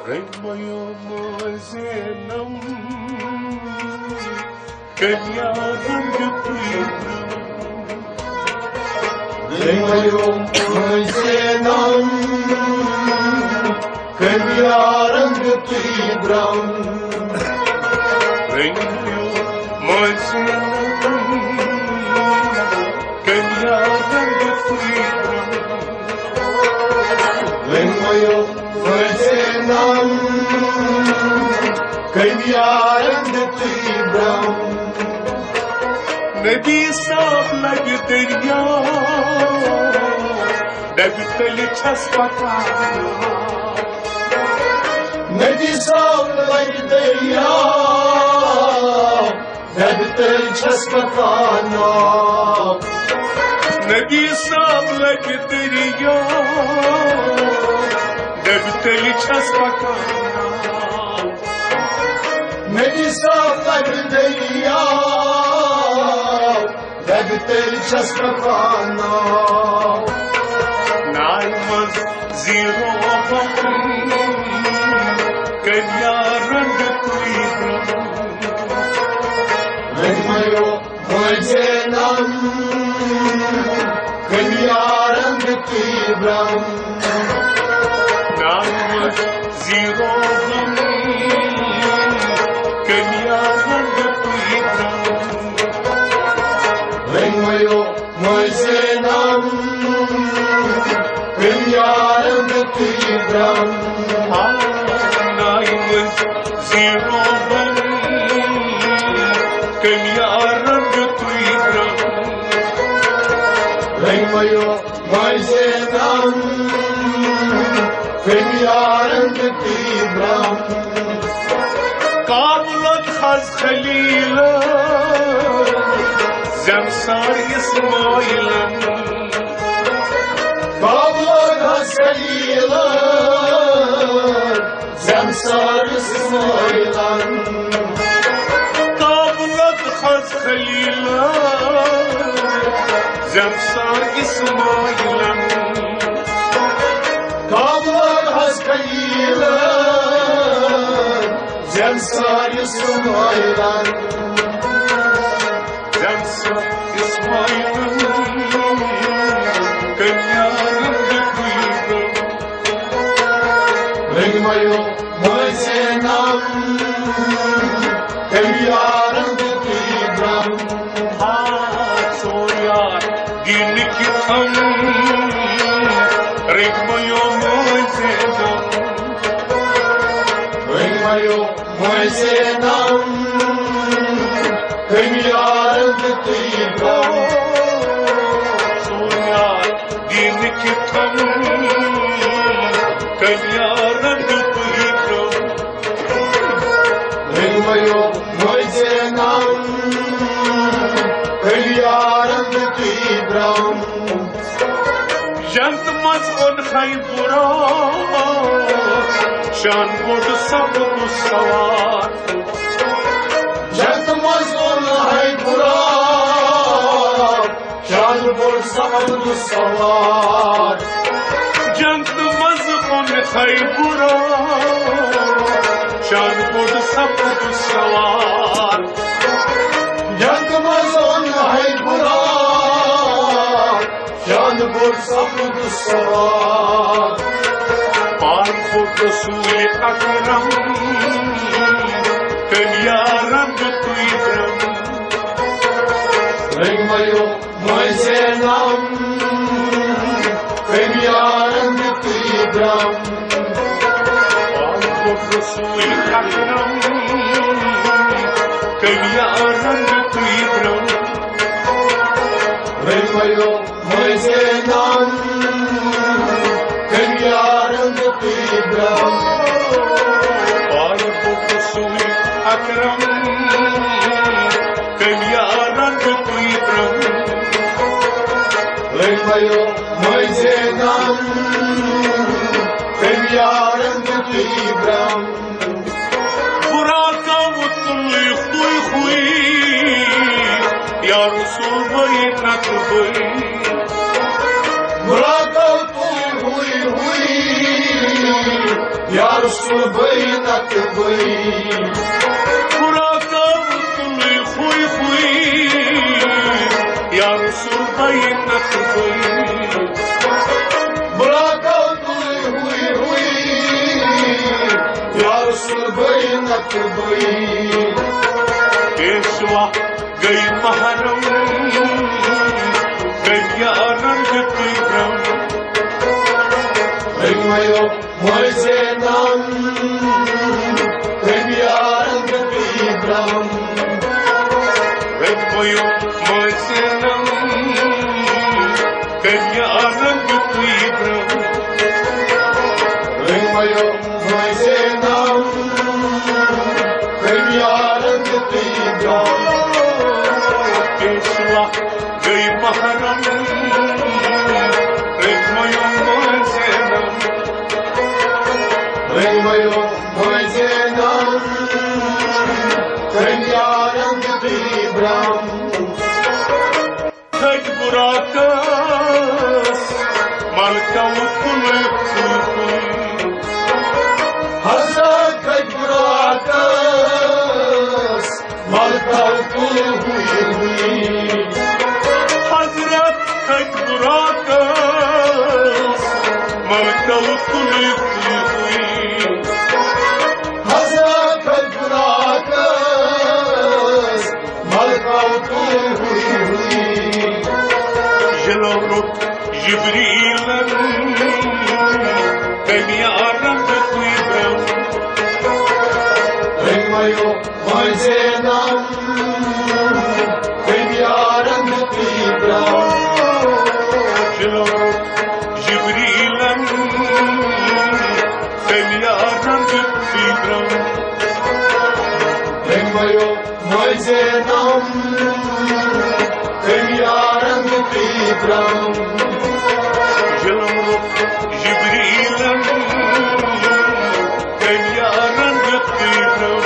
Rengmayom Zenam Kanya Rang Tuibram Rengmayom Zenam Kanya Rang Tuibram Rengmayom Zenam Kanya Rang Tuibram Rengmayom Zenam Kanya Rang Tuibram Nadi saaf lag darya Dagtal chas pakana Nadi saaf lag darya Dagtal chas pakana Nadi saaf lag darya Dagtal chas pakana Nadi saaf lag darya Dagtal chas pakana Naimaz zero Kanya Rang Tuibram Rengmayom Zenam Kanya Rang Tuibram Naimaz zero Kanya Rang Tuibram Rengmayom Zenam Kanya Rang Tuibram Naimaz zero Kanya Rang Tuibram Rengmayom Zenam Kanya Rang Tuibram Kabulat Khaz Khalila Zamsar Ismaila Kabul Haskali'la Zamsar İsmail'an Kabulat Khaz Khalila Zamsar Ismaila Kabul Haskali'la Zamsar İsmail'an Zamsar Ismaila Kanya Rang Tuibram Rengmayom Zenam Kanya Rang Tuibram Soyar din ki tham Rengmayom Zenam Rengmayom Zenam Kanya Rang Tuibram Soyar din ki tham Kanya Rang Tuibram Rengmayom Zenam Kanya Rang Tuibram Jant maz on Khaybura Shan bod sab sawar Jantmaz ol Haydura Şanbur sabır savar Jant maz on Khaybura Shan bod sab sawar Jantmaz ol Haydura Şanbur sabır savar Par bod Rasul Akram Kanya Rang Tuibram Rengmayom Zenam Kanya Rang Tuibram Par bod Rasul Akram Kanya Rang Tuibram Rengmayom Zenam Kanya Rang Tuibram Par bod Rasul Akram Kanya Rang Tuibram Rengmayom Zenam Kanya Rang Tuibram Buraka mutlu khuy Ya Rasul baynak bay Murat Huy Huy iar slăbăi dacă băi. Curacautului hui hui, iar slăbăi dacă băi. Bracautului hui hui, iar slăbăi dacă băi. Yeshua găi maharam, găi yaran găi bram. Rengmayo Moisenam, Rengyaran Gabibram. Rengmayo Moisenam, găi yaran găi bram. Rengmayo Moisenam, Rengyaran Gabibram. Yeshua găi maharam, Rengmayo Moisenam. Rengmayo Moisenam, Rengyaran Gabibram. Căci buracă-s malcautului hui. Hazrat Kajbrakas, Malkautul Hui Hui. Hazrat căci buracă-s malcautului hui. Hazrat Kajbrakas, Malkautul Hui Hui. Jelorot Jibrilan, că-mi arată cui vreau. Rengmayo Moisenam, Rengyaran Gabibram. Jelorot Jibrilan, că-mi arată cui vreau. Rengmayo Moisenam, Rengyaran Gabibram. Jelorot Jibrilan, că-mi arată cui vreau.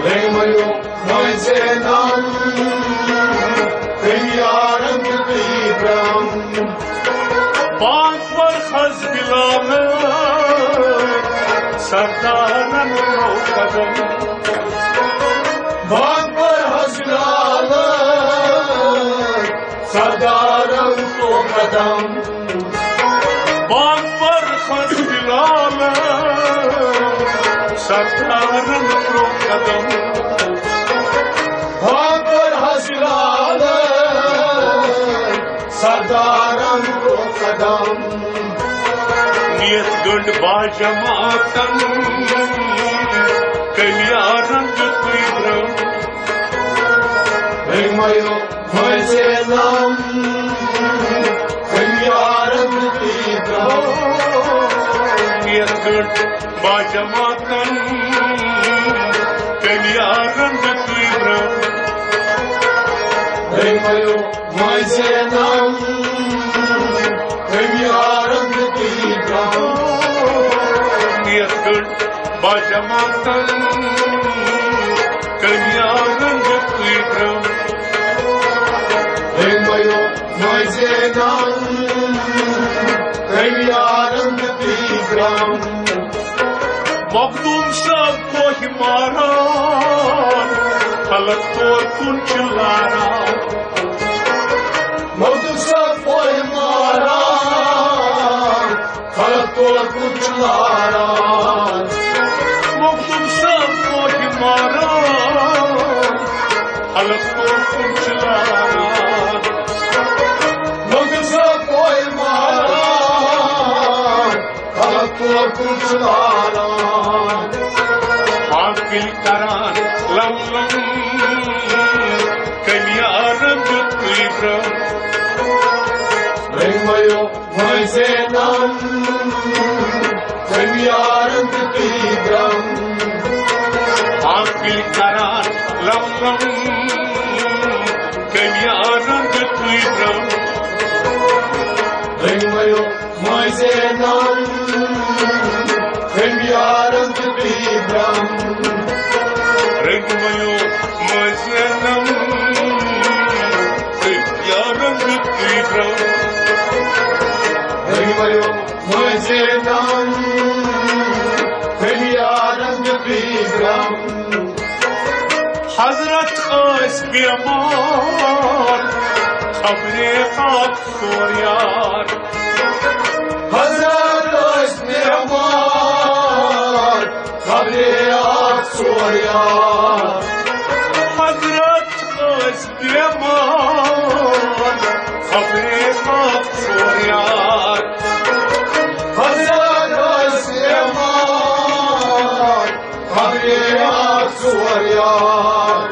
Rengmayo Moisenam, Rengyaran Gabibram. Bakvar hazbilame, sardaran rokadan. Bakbar hazralar, Sardaram Tokadam. Bakvar hazbilame, sardaran rokadan. Bakbar hazralar, Sardaram Tokadam. Niyet gund bajamatan, că-mi arată cui vreau. Rengmayo Moisenam, Rengyaran Gabibram. Niyet gund bajamatan, că-mi arată cui vreau. Rengmayo Moisenam, Rengyaran Gabibram. Niyet gund bajamatan, că-mi arată cui vreau. Rengmayo Moisenam, Rengyaran Gabibram. Maqdum sa kohmaran, halaktor kunchilaran. Mavdusa Poymaran, Kalator Kuchularan. Maqdum sa kohmaran, halaktor kunchilaran. Mavdusa Poymaran, Kalator Kuchularan. Akil karan lam lam, că-mi arată cui vreau. Rengmayo Moisenam, Rengyaran Gabibram. Akil karan lam lam, că-mi arată cui vreau. Rengmayo Moisenam, Rengyaran Gabibram. Rengmayo Moisenam, că-mi arată cui vreau. Rengmayo Moisenam, Bram. Hazret Kız Biamar Kabre Kak Soryar Hazret Özmi Amar, Kabri Aksur Yar. Hazret Kız Biamar Kabre Kak Soryar Hazret Özmi Amar, Kabri Aksur Yar.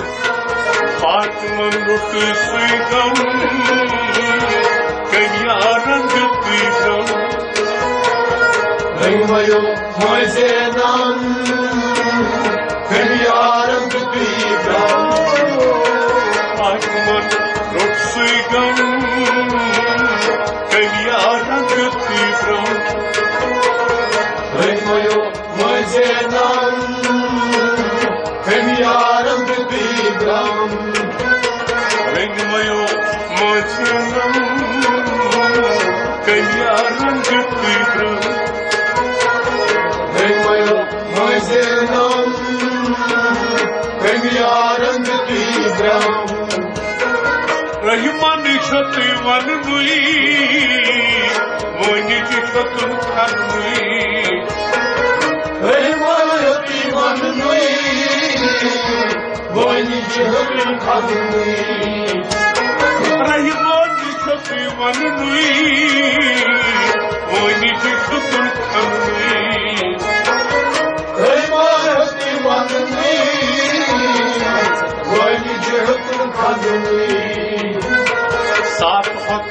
Fatma'nın ruhu suygam Kanyarın gıtıygam Rengmayo Moisenan, Kemyarım Tütüybram. Fatma'nın ruhu suygam Kanyarın gıtıygam Rengmayo Moisenan, Kemyarım Tütüybram. Rengmayo Moçanam Kanyarın gıtıygam Rengmayo Moisenan, Kemyarım Tütüybram. Rahman şatıyvan nui Moynici şatın kanui Rengmayo Timan Nui, Voynici Hıkın Kadını. Rahman şatıyvan nui Moynici şatın kanui Rengmayo Timan Nui, Voynici Hıkın Kadını. Saat hak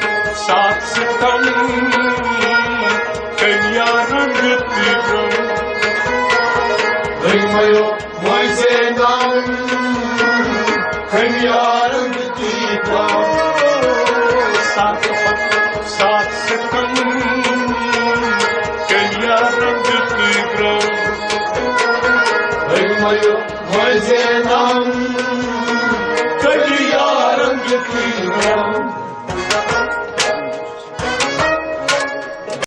saat sitam Kanyarın gıtıygam Rengmayo Moisenan, Kemyarım Tütüybram. Saat hak saat sitam Kanyarın gıtıygam Rengmayo Moisenan,